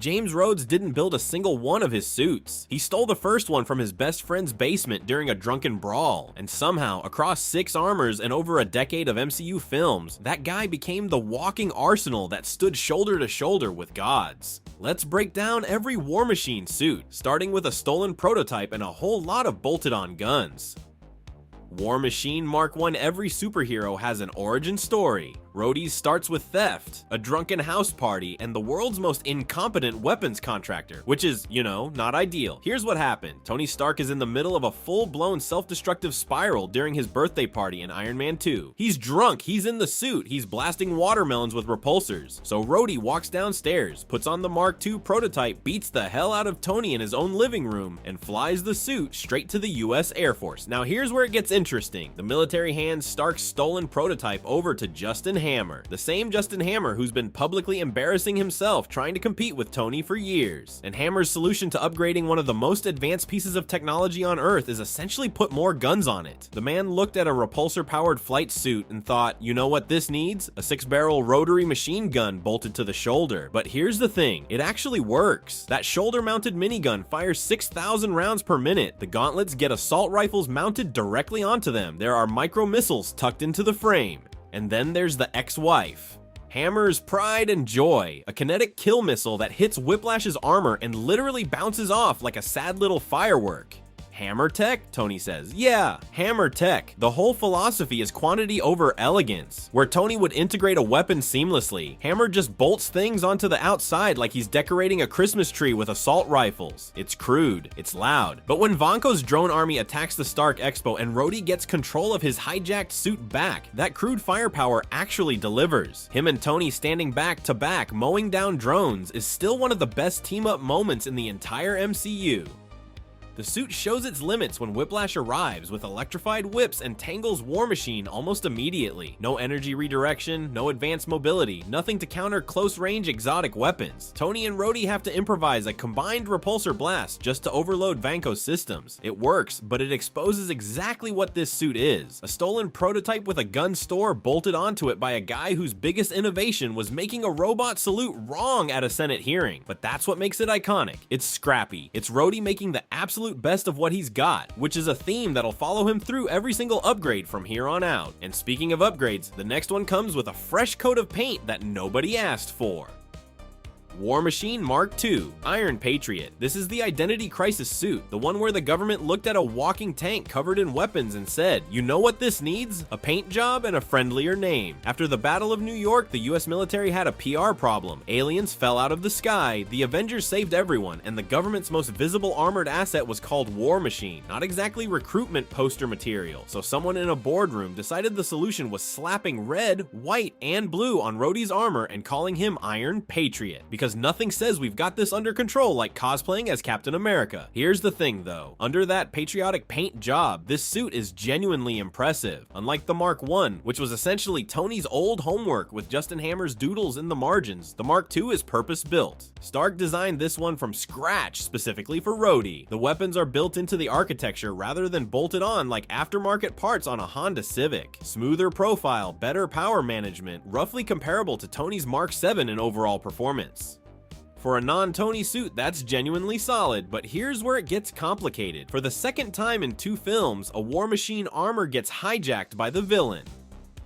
James Rhodes didn't build a single one of his suits. He stole the first one from his best friend's basement during a drunken brawl, and somehow, across 6 armors and over a decade of MCU films, that guy became the walking arsenal that stood shoulder to shoulder with gods. Let's break down every War Machine suit, starting with a stolen prototype and a whole lot of bolted-on guns. War Machine Mark I. Every superhero has an origin story. Rhodey starts with theft, a drunken house party, and the world's most incompetent weapons contractor, which is, not ideal. Here's what happened. Tony Stark is in the middle of a full-blown self-destructive spiral during his birthday party in Iron Man 2. He's drunk, he's in the suit, he's blasting watermelons with repulsors. So Rhodey walks downstairs, puts on the Mark II prototype, beats the hell out of Tony in his own living room, and flies the suit straight to the US Air Force. Now here's where it gets interesting. The military hands Stark's stolen prototype over to Justin Hammer, the same Justin Hammer who's been publicly embarrassing himself trying to compete with Tony for years. And Hammer's solution to upgrading one of the most advanced pieces of technology on Earth is essentially put more guns on it. The man looked at a repulsor-powered flight suit and thought, you know what this needs? A 6-barrel rotary machine gun bolted to the shoulder. But here's the thing, it actually works. That shoulder-mounted minigun fires 6,000 rounds per minute. The gauntlets get assault rifles mounted directly onto them. There are micro-missiles tucked into the frame. And then there's the ex-wife. Hammer's pride and joy, a kinetic kill missile that hits Whiplash's armor and literally bounces off like a sad little firework. Hammer tech? Tony says. Yeah, hammer tech. The whole philosophy is quantity over elegance. Where Tony would integrate a weapon seamlessly, Hammer just bolts things onto the outside like he's decorating a Christmas tree with assault rifles. It's crude, it's loud. But when Vanko's drone army attacks the Stark Expo and Rhodey gets control of his hijacked suit back, that crude firepower actually delivers. Him and Tony standing back to back mowing down drones is still one of the best team-up moments in the entire MCU. The suit shows its limits when Whiplash arrives with electrified whips and tangles War Machine almost immediately. No energy redirection, no advanced mobility, nothing to counter close-range exotic weapons. Tony and Rhodey have to improvise a combined repulsor blast just to overload Vanko's systems. It works, but it exposes exactly what this suit is. A stolen prototype with a gun store bolted onto it by a guy whose biggest innovation was making a robot salute wrong at a Senate hearing. But that's what makes it iconic. It's scrappy. It's Rhodey making the absolute best of what he's got, which is a theme that'll follow him through every single upgrade from here on out. And speaking of upgrades, the next one comes with a fresh coat of paint that nobody asked for. War Machine Mark II, Iron Patriot. This is the Identity Crisis suit, the one where the government looked at a walking tank covered in weapons and said, you know what this needs? A paint job and a friendlier name. After the Battle of New York, the US military had a PR problem. Aliens fell out of the sky, the Avengers saved everyone, and the government's most visible armored asset was called War Machine. Not exactly recruitment poster material, so someone in a boardroom decided the solution was slapping red, white, and blue on Rhodey's armor and calling him Iron Patriot. Because nothing says we've got this under control like cosplaying as Captain America. Here's the thing though, under that patriotic paint job, this suit is genuinely impressive. Unlike the Mark I, which was essentially Tony's old homework with Justin Hammer's doodles in the margins, the Mark II is purpose-built. Stark designed this one from scratch specifically for Rhodey. The weapons are built into the architecture rather than bolted on like aftermarket parts on a Honda Civic. Smoother profile, better power management, roughly comparable to Tony's Mark VII in overall performance. For a non-Tony suit, that's genuinely solid, but here's where it gets complicated. For the second time in 2 films, a War Machine armor gets hijacked by the villain.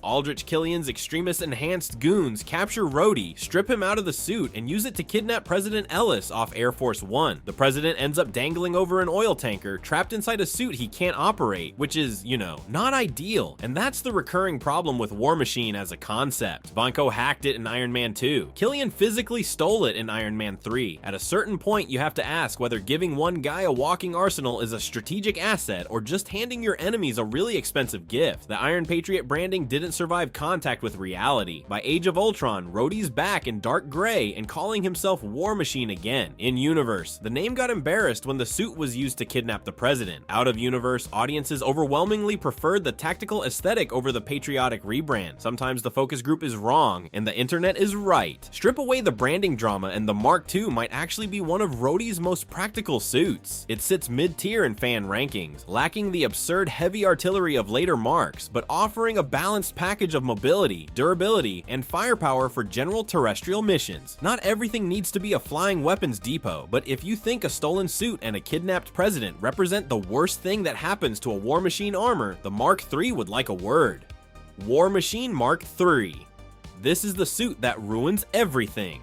Aldrich Killian's extremist enhanced goons capture Rhodey, strip him out of the suit, and use it to kidnap President Ellis off Air Force One. The president ends up dangling over an oil tanker, trapped inside a suit he can't operate, which is, not ideal. And that's the recurring problem with War Machine as a concept. Vanko hacked it in Iron Man 2. Killian physically stole it in Iron Man 3. At a certain point, you have to ask whether giving one guy a walking arsenal is a strategic asset or just handing your enemies a really expensive gift. The Iron Patriot branding didn't survive contact with reality. By Age of Ultron, Rhodey's back in dark gray and calling himself War Machine again. In universe, the name got embarrassed when the suit was used to kidnap the president. Out of universe, audiences overwhelmingly preferred the tactical aesthetic over the patriotic rebrand. Sometimes the focus group is wrong and the internet is right. Strip away the branding drama and the Mark II might actually be one of Rhodey's most practical suits. It sits mid-tier in fan rankings, lacking the absurd heavy artillery of later Marks, but offering a balanced package of mobility, durability, and firepower for general terrestrial missions. Not everything needs to be a flying weapons depot, but if you think a stolen suit and a kidnapped president represent the worst thing that happens to a War Machine armor, the Mark III would like a word. War Machine Mark III. This is the suit that ruins everything.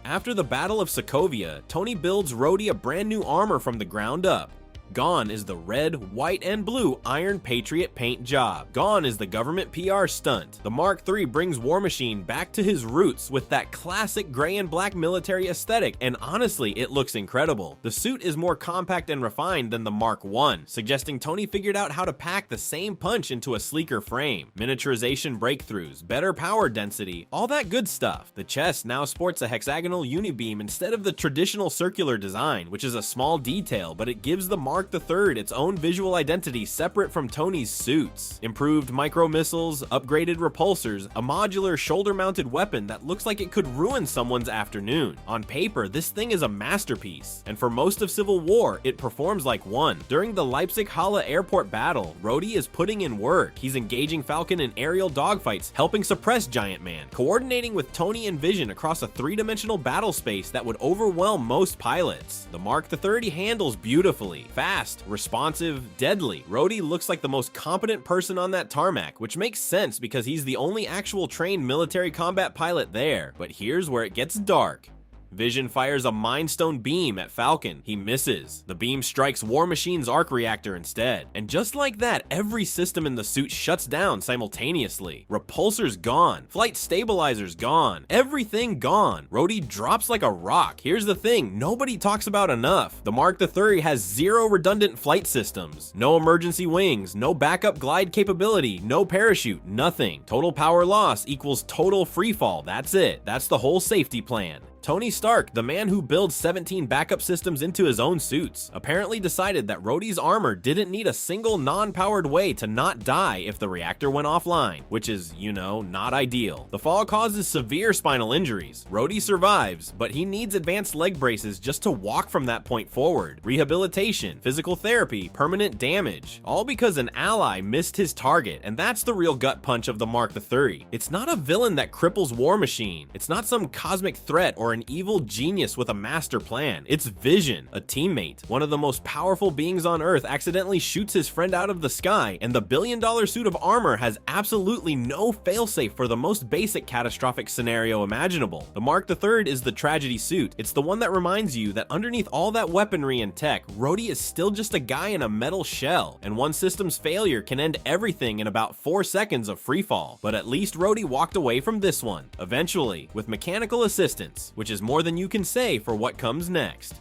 After the Battle of Sokovia, Tony builds Rhodey a brand new armor from the ground up. Gone is the red, white, and blue Iron Patriot paint job. Gone is the government PR stunt. The Mark III brings War Machine back to his roots with that classic gray and black military aesthetic, and honestly, it looks incredible. The suit is more compact and refined than the Mark I, suggesting Tony figured out how to pack the same punch into a sleeker frame. Miniaturization breakthroughs, better power density, all that good stuff. The chest now sports a hexagonal unibeam instead of the traditional circular design, which is a small detail, but it gives the Mark III its own visual identity separate from Tony's suits. Improved micro missiles, upgraded repulsors, a modular shoulder-mounted weapon that looks like it could ruin someone's afternoon. On paper, this thing is a masterpiece, and for most of Civil War, it performs like one. During the Leipzig-Halle airport battle, Rhodey is putting in work. He's engaging Falcon in aerial dogfights, helping suppress Giant Man, coordinating with Tony and Vision across a three-dimensional battle space that would overwhelm most pilots. The Mark III handles beautifully. Fast, responsive, deadly. Rhodey looks like the most competent person on that tarmac, which makes sense because he's the only actual trained military combat pilot there. But here's where it gets dark. Vision fires a Mind Stone beam at Falcon. He misses. The beam strikes War Machine's arc reactor instead. And just like that, every system in the suit shuts down simultaneously. Repulsors gone. Flight stabilizers gone. Everything gone. Rhodey drops like a rock. Here's the thing nobody talks about enough. The Mark III has 0 redundant flight systems. No emergency wings. No backup glide capability. No parachute. Nothing. Total power loss equals total freefall. That's it. That's the whole safety plan. Tony Stark, the man who builds 17 backup systems into his own suits, apparently decided that Rhodey's armor didn't need a single non-powered way to not die if the reactor went offline, which is, you know, not ideal. The fall causes severe spinal injuries. Rhodey survives, but he needs advanced leg braces just to walk from that point forward. Rehabilitation, physical therapy, permanent damage, all because an ally missed his target, and that's the real gut punch of the Mark III. It's not a villain that cripples War Machine. It's not some cosmic threat or an evil genius with a master plan. It's Vision, a teammate. One of the most powerful beings on Earth accidentally shoots his friend out of the sky, and the billion-dollar suit of armor has absolutely no failsafe for the most basic catastrophic scenario imaginable. The Mark III is the tragedy suit. It's the one that reminds you that underneath all that weaponry and tech, Rhodey is still just a guy in a metal shell, and one system's failure can end everything in about 4 seconds of freefall. But at least Rhodey walked away from this one, eventually, with mechanical assistance, which is more than you can say for what comes next.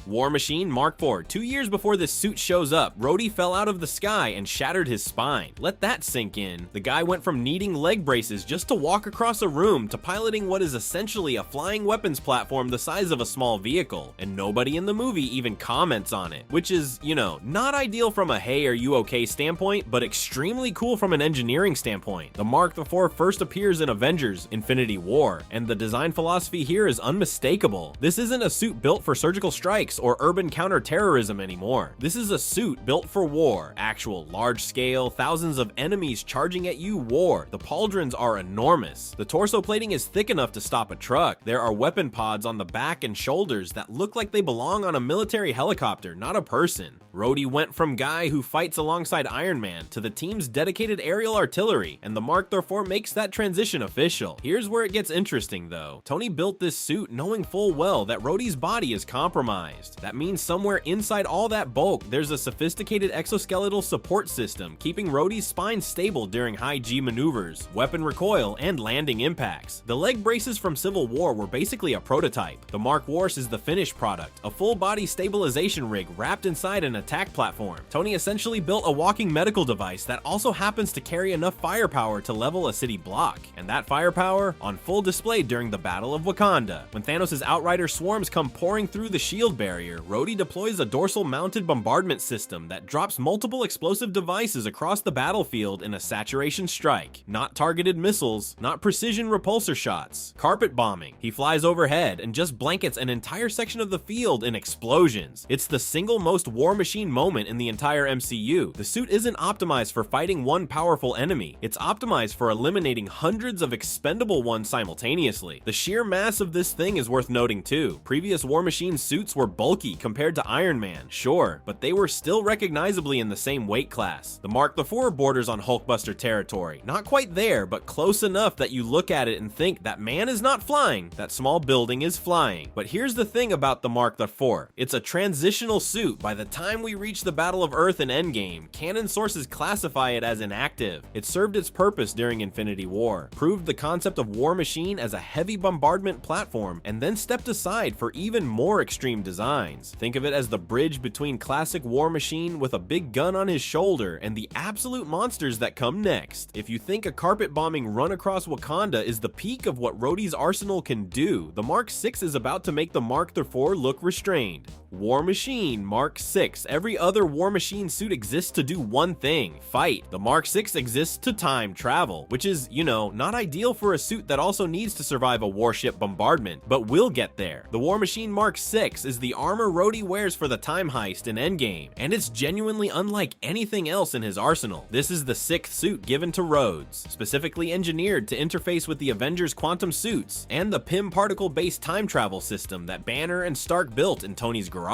War Machine Mark IV. 2 years before this suit shows up, Rhodey fell out of the sky and shattered his spine. Let that sink in. The guy went from needing leg braces just to walk across a room to piloting what is essentially a flying weapons platform the size of a small vehicle, and nobody in the movie even comments on it, which is, you know, not ideal from a hey are you okay standpoint, but extremely cool from an engineering standpoint. The Mark IV first appears in Avengers Infinity War, and the design philosophy here is unmistakable. This isn't a suit built for surgical strikes or urban counter-terrorism anymore. This is a suit built for war. Actual large-scale, thousands of enemies charging at you war. The pauldrons are enormous. The torso plating is thick enough to stop a truck. There are weapon pods on the back and shoulders that look like they belong on a military helicopter, not a person. Rhodey went from guy who fights alongside Iron Man to the team's dedicated aerial artillery, and the Mark IV makes that transition official. Here's where it gets interesting though. Tony built this suit knowing full well that Rhodey's body is compromised. That means somewhere inside all that bulk, there's a sophisticated exoskeletal support system keeping Rhodey's spine stable during high G maneuvers, weapon recoil, and landing impacts. The leg braces from Civil War were basically a prototype. The Mark IV is the finished product, a full body stabilization rig wrapped inside an attack platform. Tony essentially built a walking medical device that also happens to carry enough firepower to level a city block, and that firepower on full display during the Battle of Wakanda. When Thanos' Outrider swarms come pouring through the shield barrier, carrier, Rhodey deploys a dorsal-mounted bombardment system that drops multiple explosive devices across the battlefield in a saturation strike. Not targeted missiles, not precision repulsor shots. Carpet bombing. He flies overhead and just blankets an entire section of the field in explosions. It's the single most War Machine moment in the entire MCU. The suit isn't optimized for fighting one powerful enemy. It's optimized for eliminating hundreds of expendable ones simultaneously. The sheer mass of this thing is worth noting too. Previous War Machine suits were bulky compared to Iron Man, sure, but they were still recognizably in the same weight class. The Mark IV borders on Hulkbuster territory. Not quite there, but close enough that you look at it and think that man is not flying, that small building is flying. But here's the thing about the Mark IV. It's a transitional suit. By the time we reach the Battle of Earth in Endgame, canon sources classify it as inactive. It served its purpose during Infinity War, proved the concept of War Machine as a heavy bombardment platform, and then stepped aside for even more extreme designs. Think of it as the bridge between classic War Machine with a big gun on his shoulder and the absolute monsters that come next. If you think a carpet bombing run across Wakanda is the peak of what Rhodey's arsenal can do, the Mark VI is about to make the Mark IV look restrained. War Machine Mark VI. Every other War Machine suit exists to do one thing: fight. The Mark VI exists to time travel, which is, you know, not ideal for a suit that also needs to survive a warship bombardment, but we'll get there. The War Machine Mark VI is the armor Rhodey wears for the time heist in Endgame, and it's genuinely unlike anything else in his arsenal. This is the sixth suit given to Rhodes, specifically engineered to interface with the Avengers' quantum suits, and the Pym particle-based time travel system that Banner and Stark built in Tony's garage.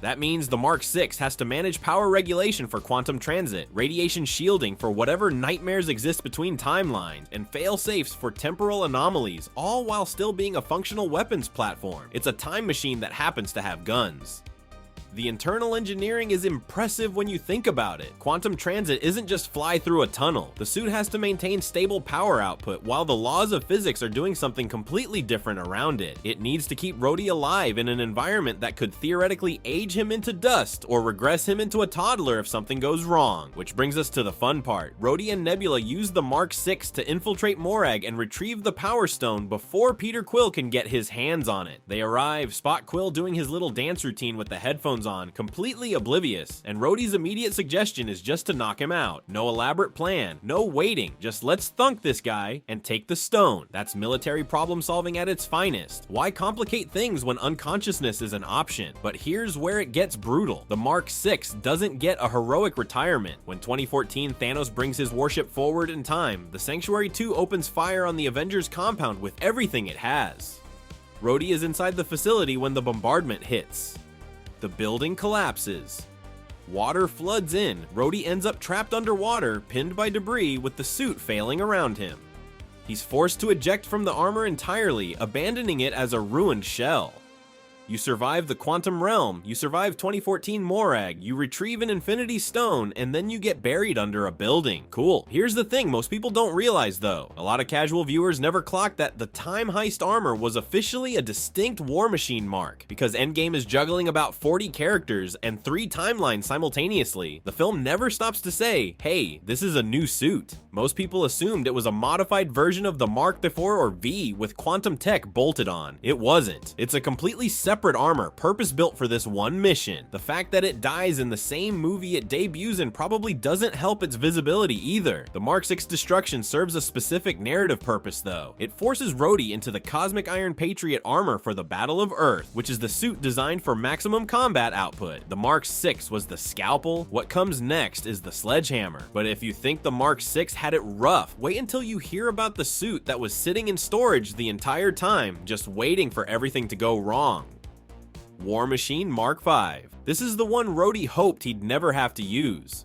That means the Mark VI has to manage power regulation for quantum transit, radiation shielding for whatever nightmares exist between timelines, and fail-safes for temporal anomalies, all while still being a functional weapons platform. It's a time machine that happens to have guns. The internal engineering is impressive when you think about it. Quantum transit isn't just fly through a tunnel. The suit has to maintain stable power output while the laws of physics are doing something completely different around it. It needs to keep Rhodey alive in an environment that could theoretically age him into dust or regress him into a toddler if something goes wrong. Which brings us to the fun part. Rhodey and Nebula use the Mark VI to infiltrate Morag and retrieve the Power Stone before Peter Quill can get his hands on it. They arrive, spot Quill doing his little dance routine with the headphones on, completely oblivious, and Rhodey's immediate suggestion is just to knock him out. No elaborate plan, no waiting, just let's thunk this guy and take the stone. That's military problem solving at its finest. Why complicate things when unconsciousness is an option? But here's where it gets brutal. The Mark VI doesn't get a heroic retirement. When 2014 Thanos brings his warship forward in time, the Sanctuary 2 opens fire on the Avengers compound with everything it has. Rhodey is inside the facility when the bombardment hits. The building collapses. Water floods in. Rhodey ends up trapped underwater, pinned by debris with the suit failing around him. He's forced to eject from the armor entirely, abandoning it as a ruined shell. You survive the quantum realm, you survive 2014 Morag, you retrieve an Infinity Stone, and then you get buried under a building. Cool. Here's the thing most people don't realize though. A lot of casual viewers never clocked that the time heist armor was officially a distinct War Machine mark. Because Endgame is juggling about 40 characters and 3 timelines simultaneously, the film never stops to say, hey, this is a new suit. Most people assumed it was a modified version of the Mark IV or V with quantum tech bolted on. It wasn't. It's a completely separate armor, purpose-built for this one mission. The fact that it dies in the same movie it debuts in probably doesn't help its visibility either. The Mark VI destruction serves a specific narrative purpose though. It forces Rhodey into the Cosmic Iron Patriot armor for the Battle of Earth, which is the suit designed for maximum combat output. The Mark VI was the scalpel. What comes next is the sledgehammer. But if you think the Mark VI had it rough, wait until you hear about the suit that was sitting in storage the entire time, just waiting for everything to go wrong. War Machine Mark V. This is the one Rhodey hoped he'd never have to use.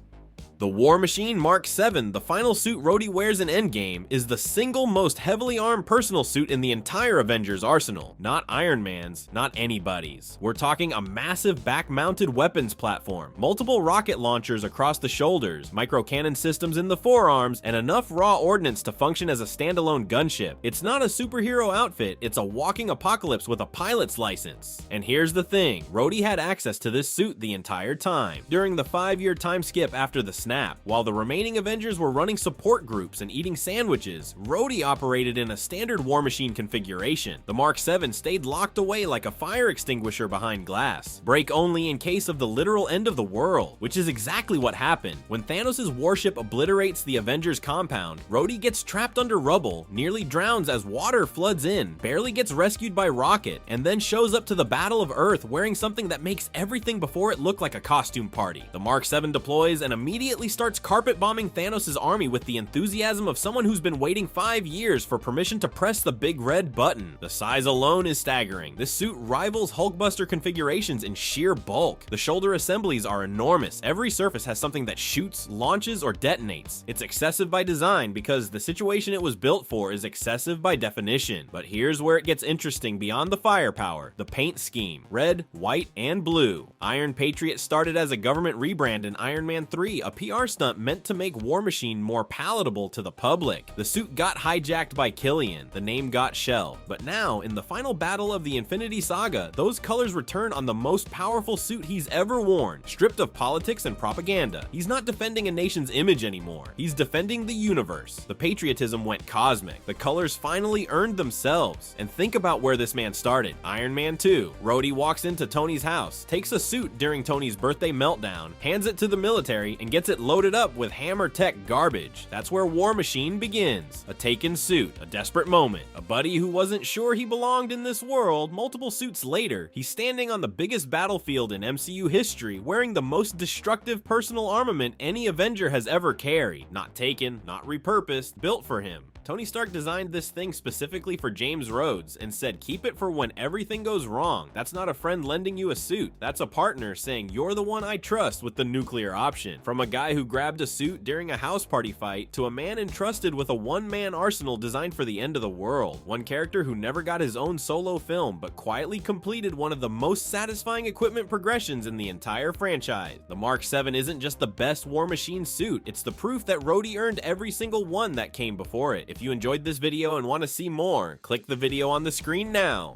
The War Machine Mark VII, the final suit Rhodey wears in Endgame, is the single most heavily armed personal suit in the entire Avengers arsenal. Not Iron Man's, not anybody's. We're talking a massive back-mounted weapons platform, multiple rocket launchers across the shoulders, micro-cannon systems in the forearms, and enough raw ordnance to function as a standalone gunship. It's not a superhero outfit, it's a walking apocalypse with a pilot's license. And here's the thing, Rhodey had access to this suit the entire time. During the 5-year time skip after the snap snap. While the remaining Avengers were running support groups and eating sandwiches, Rhodey operated in a standard War Machine configuration. The Mark 7 stayed locked away like a fire extinguisher behind glass. Break only in case of the literal end of the world, which is exactly what happened. When Thanos' warship obliterates the Avengers compound, Rhodey gets trapped under rubble, nearly drowns as water floods in, barely gets rescued by Rocket, and then shows up to the Battle of Earth wearing something that makes everything before it look like a costume party. The Mark 7 deploys and immediately starts carpet bombing Thanos' army with the enthusiasm of someone who's been waiting 5 years for permission to press the big red button. The size alone is staggering. This suit rivals Hulkbuster configurations in sheer bulk. The shoulder assemblies are enormous. Every surface has something that shoots, launches, or detonates. It's excessive by design because the situation it was built for is excessive by definition. But here's where it gets interesting beyond the firepower: the paint scheme. Red, white, and blue. Iron Patriot started as a government rebrand in Iron Man 3, a PR stunt meant to make War Machine more palatable to the public. The suit got hijacked by Killian, the name got shelved, but now, in the final battle of the Infinity Saga, those colors return on the most powerful suit he's ever worn, stripped of politics and propaganda. He's not defending a nation's image anymore, he's defending the universe. The patriotism went cosmic, the colors finally earned themselves. And think about where this man started. Iron Man 2, Rhodey walks into Tony's house, takes a suit during Tony's birthday meltdown, hands it to the military, and gets it loaded up with Hammer Tech garbage. That's where War Machine begins. A taken suit, a desperate moment, a buddy who wasn't sure he belonged in this world. Multiple suits later, he's standing on the biggest battlefield in MCU history, wearing the most destructive personal armament any Avenger has ever carried. Not taken, not repurposed, built for him. Tony Stark designed this thing specifically for James Rhodes and said, keep it for when everything goes wrong. That's not a friend lending you a suit. That's a partner saying, you're the one I trust with the nuclear option. From a guy who grabbed a suit during a house party fight to a man entrusted with a one-man arsenal designed for the end of the world. One character who never got his own solo film, but quietly completed one of the most satisfying equipment progressions in the entire franchise. The Mark 7 isn't just the best War Machine suit, it's the proof that Rhodey earned every single one that came before it. If you enjoyed this video and want to see more, click the video on the screen now.